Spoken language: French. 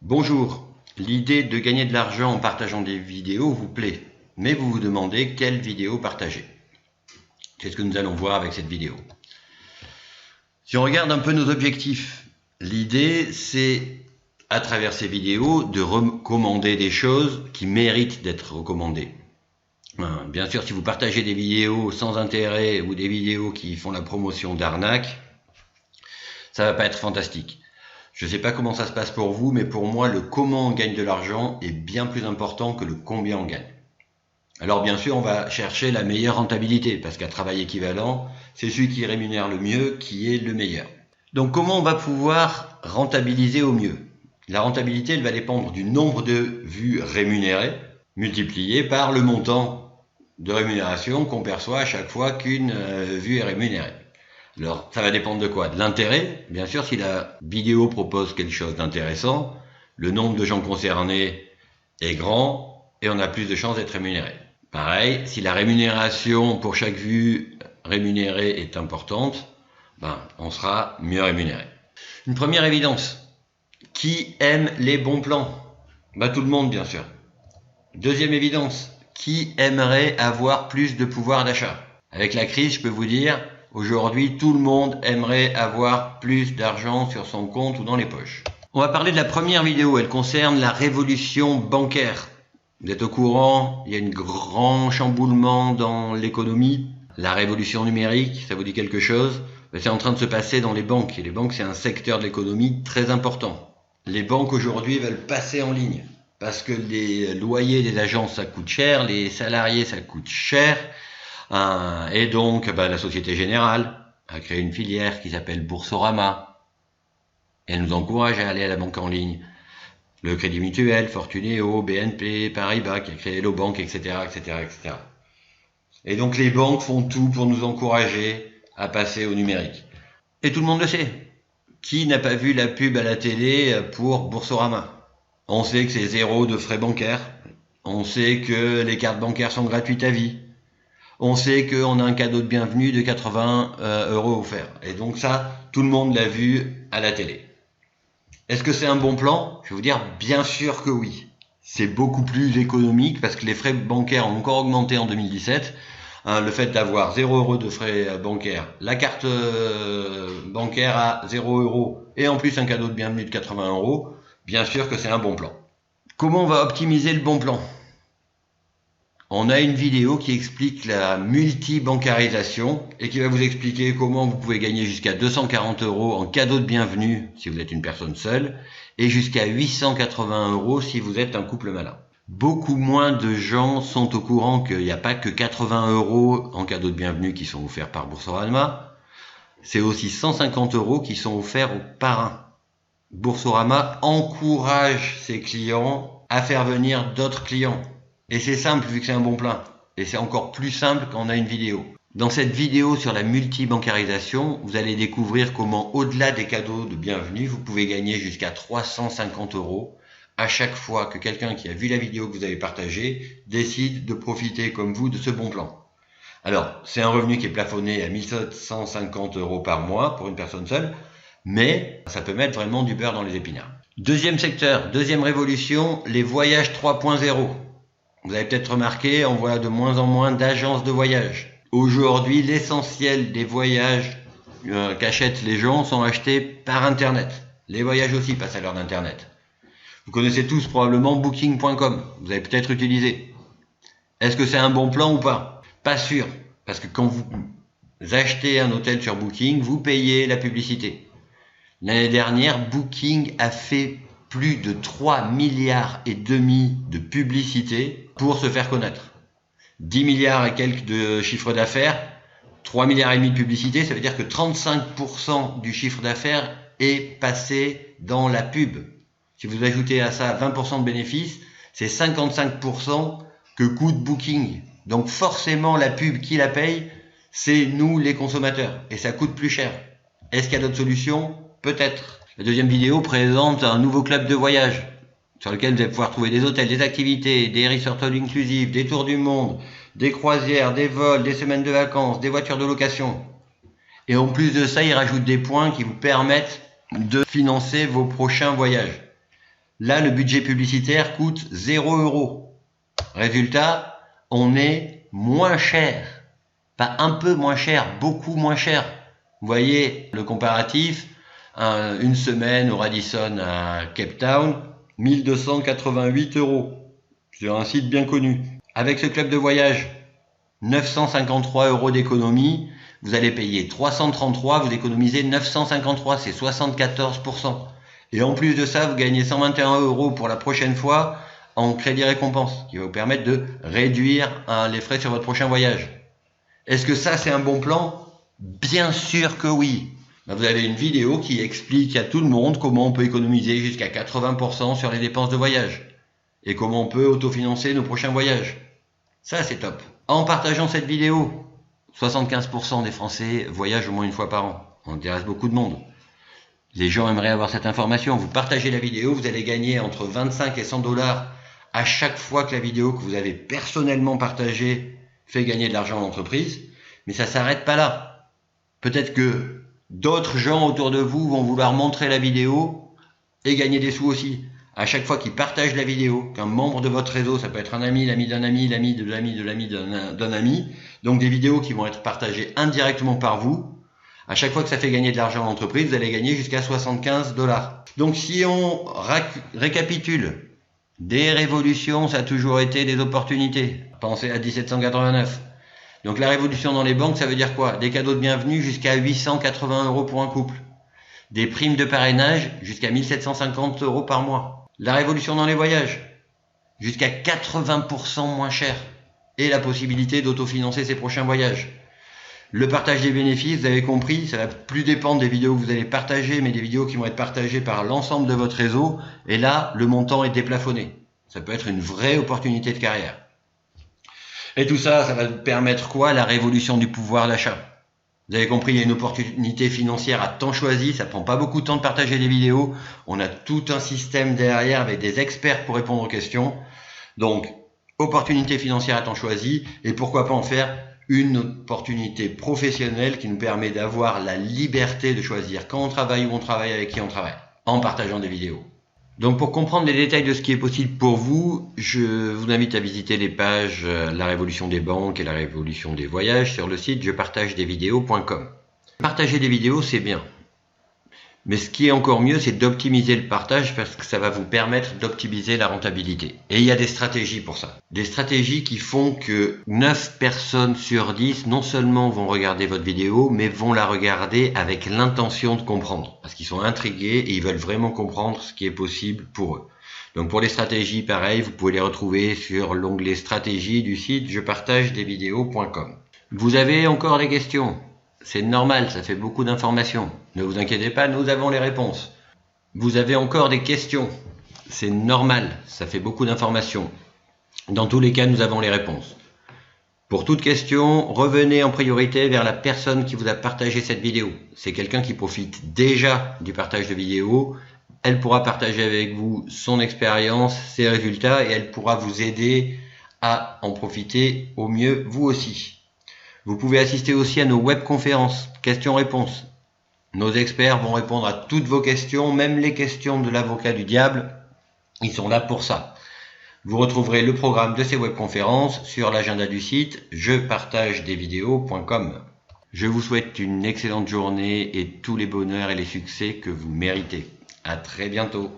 Bonjour, l'idée de gagner de l'argent en partageant des vidéos vous plaît, mais vous vous demandez quelle vidéo partager. C'est ce que nous allons voir avec cette vidéo. Si on regarde un peu nos objectifs, l'idée c'est, à travers ces vidéos, de recommander des choses qui méritent d'être recommandées. Bien sûr, si vous partagez des vidéos sans intérêt ou des vidéos qui font la promotion d'arnaque, ça va pas être fantastique. Je ne sais pas comment ça se passe pour vous, mais pour moi, le comment on gagne de l'argent est bien plus important que le combien on gagne. Alors bien sûr, on va chercher la meilleure rentabilité, parce qu'à travail équivalent, c'est celui qui rémunère le mieux qui est le meilleur. Donc comment on va pouvoir rentabiliser au mieux? La rentabilité, elle va dépendre du nombre de vues rémunérées, multiplié par le montant de rémunération qu'on perçoit à chaque fois qu'une vue est rémunérée. Alors, ça va dépendre de quoi? De l'intérêt. Bien sûr, si la vidéo propose quelque chose d'intéressant, le nombre de gens concernés est grand et on a plus de chances d'être rémunéré. Pareil, si la rémunération pour chaque vue rémunérée est importante, on sera mieux rémunéré. Une première évidence. Qui aime les bons plans? Tout le monde, bien sûr. Deuxième évidence. Qui aimerait avoir plus de pouvoir d'achat? Avec la crise, je peux vous dire, aujourd'hui, tout le monde aimerait avoir plus d'argent sur son compte ou dans les poches. On va parler de la première vidéo, elle concerne la révolution bancaire. Vous êtes au courant, il y a un grand chamboulement dans l'économie. La révolution numérique, ça vous dit quelque chose? C'est en train de se passer dans les banques. Et les banques, c'est un secteur de l'économie très important. Les banques aujourd'hui veulent passer en ligne. Parce que les loyers des agences, ça coûte cher, les salariés, ça coûte cher. Et donc, la Société Générale a créé une filière qui s'appelle Boursorama. Elle nous encourage à aller à la banque en ligne. Le Crédit Mutuel, Fortunéo, BNP, Paribas, qui a créé Hello Bank, etc., etc., etc. Et donc, les banques font tout pour nous encourager à passer au numérique. Et tout le monde le sait. Qui n'a pas vu la pub à la télé pour Boursorama? On sait que c'est 0 de frais bancaires. On sait que les cartes bancaires sont gratuites à vie. On sait qu'on a un cadeau de bienvenue de 80 € offert. Et donc ça, tout le monde l'a vu à la télé. Est-ce que c'est un bon plan? Je vais vous dire, bien sûr que oui. C'est beaucoup plus économique parce que les frais bancaires ont encore augmenté en 2017. Le fait d'avoir 0 € de frais bancaires, la carte bancaire à 0 € et en plus un cadeau de bienvenue de 80 €, bien sûr que c'est un bon plan. Comment on va optimiser le bon plan? On a une vidéo qui explique la multi-bancarisation et qui va vous expliquer comment vous pouvez gagner jusqu'à 240 € en cadeau de bienvenue si vous êtes une personne seule et jusqu'à 880 € si vous êtes un couple malin. Beaucoup moins de gens sont au courant qu'il n'y a pas que 80 € en cadeau de bienvenue qui sont offerts par Boursorama. C'est aussi 150 € qui sont offerts aux parrains. Boursorama encourage ses clients à faire venir d'autres clients. Et c'est simple vu que c'est un bon plan. Et c'est encore plus simple quand on a une vidéo. Dans cette vidéo sur la multi-bancarisation, vous allez découvrir comment, au-delà des cadeaux de bienvenue, vous pouvez gagner jusqu'à 350 € à chaque fois que quelqu'un qui a vu la vidéo que vous avez partagée décide de profiter comme vous de ce bon plan. Alors, c'est un revenu qui est plafonné à 1750 € par mois pour une personne seule, mais ça peut mettre vraiment du beurre dans les épinards. Deuxième secteur, deuxième révolution, les voyages 3.0. Vous avez peut-être remarqué, on voit de moins en moins d'agences de voyage. Aujourd'hui, l'essentiel des voyages qu'achètent les gens sont achetés par Internet. Les voyages aussi passent à l'heure d'Internet. Vous connaissez tous probablement Booking.com. Vous avez peut-être utilisé. Est-ce que c'est un bon plan ou pas? Pas sûr. Parce que quand vous achetez un hôtel sur Booking, vous payez la publicité. L'année dernière, Booking a fait plus de 3,5 milliards de publicité pour se faire connaître. 10 milliards et quelques de chiffre d'affaires, 3,5 milliards de publicité, ça veut dire que 35% du chiffre d'affaires est passé dans la pub. Si vous ajoutez à ça 20% de bénéfices, c'est 55% que coûte Booking. Donc forcément, la pub qui la paye, c'est nous les consommateurs. Et ça coûte plus cher. Est-ce qu'il y a d'autres solutions? Peut-être. La deuxième vidéo présente un nouveau club de voyage sur lequel vous allez pouvoir trouver des hôtels, des activités, des resorts all inclusifs, des tours du monde, des croisières, des vols, des semaines de vacances, des voitures de location. Et en plus de ça, il rajoute des points qui vous permettent de financer vos prochains voyages. Là, le budget publicitaire coûte 0 €. Résultat, on est moins cher. Pas un peu moins cher, beaucoup moins cher. Vous voyez le comparatif, une semaine au Radisson à Cape Town, 1288 € sur un site bien connu. Avec ce club de voyage, 953 € d'économie, vous allez payer 333, vous économisez 953, c'est 74%. Et en plus de ça, vous gagnez 121 € pour la prochaine fois en crédit récompense, qui va vous permettre de réduire les frais sur votre prochain voyage. Est-ce que ça, c'est un bon plan? Bien sûr que oui. Vous avez une vidéo qui explique à tout le monde comment on peut économiser jusqu'à 80% sur les dépenses de voyage et comment on peut autofinancer nos prochains voyages. Ça, c'est top. En partageant cette vidéo, 75% des Français voyagent au moins une fois par an. On intéresse beaucoup de monde. Les gens aimeraient avoir cette information. Vous partagez la vidéo, vous allez gagner entre 25 et 100 $ à chaque fois que la vidéo que vous avez personnellement partagée fait gagner de l'argent à l'entreprise. Mais ça ne s'arrête pas là. Peut-être que d'autres gens autour de vous vont vouloir montrer la vidéo et gagner des sous aussi. À chaque fois qu'ils partagent la vidéo, qu'un membre de votre réseau, ça peut être un ami, l'ami d'un ami, l'ami de l'ami de l'ami d'un ami, donc des vidéos qui vont être partagées indirectement par vous, à chaque fois que ça fait gagner de l'argent à l'entreprise, vous allez gagner jusqu'à 75 $. Donc si on récapitule, des révolutions, ça a toujours été des opportunités. Pensez à 1789. Donc la révolution dans les banques, ça veut dire quoi? Des cadeaux de bienvenue jusqu'à 880 € pour un couple. Des primes de parrainage jusqu'à 1750 € par mois. La révolution dans les voyages, jusqu'à 80% moins cher. Et la possibilité d'autofinancer ses prochains voyages. Le partage des bénéfices, vous avez compris, ça va plus dépendre des vidéos que vous allez partager, mais des vidéos qui vont être partagées par l'ensemble de votre réseau. Et là, le montant est déplafonné. Ça peut être une vraie opportunité de carrière. Et tout ça, ça va vous permettre quoi? La révolution du pouvoir d'achat. Vous avez compris, il y a une opportunité financière à temps choisi, ça prend pas beaucoup de temps de partager les vidéos. On a tout un système derrière avec des experts pour répondre aux questions. Donc, opportunité financière à temps choisi, et pourquoi pas en faire une opportunité professionnelle qui nous permet d'avoir la liberté de choisir quand on travaille, où on travaille, avec qui on travaille, en partageant des vidéos. Donc pour comprendre les détails de ce qui est possible pour vous, je vous invite à visiter les pages La Révolution des banques et La Révolution des voyages sur le site jepartageDesvidéos.com. Partager des vidéos, c'est bien. Mais ce qui est encore mieux, c'est d'optimiser le partage parce que ça va vous permettre d'optimiser la rentabilité. Et il y a des stratégies pour ça. Des stratégies qui font que 9 personnes sur 10 non seulement vont regarder votre vidéo, mais vont la regarder avec l'intention de comprendre. Parce qu'ils sont intrigués et ils veulent vraiment comprendre ce qui est possible pour eux. Donc pour les stratégies, pareil, vous pouvez les retrouver sur l'onglet stratégie du site jepartageDesvidéos.com. Vous avez encore des questions ? C'est normal, ça fait beaucoup d'informations. Ne vous inquiétez pas, nous avons les réponses. Vous avez encore des questions. C'est normal, ça fait beaucoup d'informations. Dans tous les cas, nous avons les réponses. Pour toute question, revenez en priorité vers la personne qui vous a partagé cette vidéo. C'est quelqu'un qui profite déjà du partage de vidéos. Elle pourra partager avec vous son expérience, ses résultats, et elle pourra vous aider à en profiter au mieux vous aussi. Vous pouvez assister aussi à nos webconférences, questions-réponses. Nos experts vont répondre à toutes vos questions, même les questions de l'avocat du diable. Ils sont là pour ça. Vous retrouverez le programme de ces webconférences sur l'agenda du site jepartageDesvidéos.com. Je vous souhaite une excellente journée et tous les bonheurs et les succès que vous méritez. À très bientôt.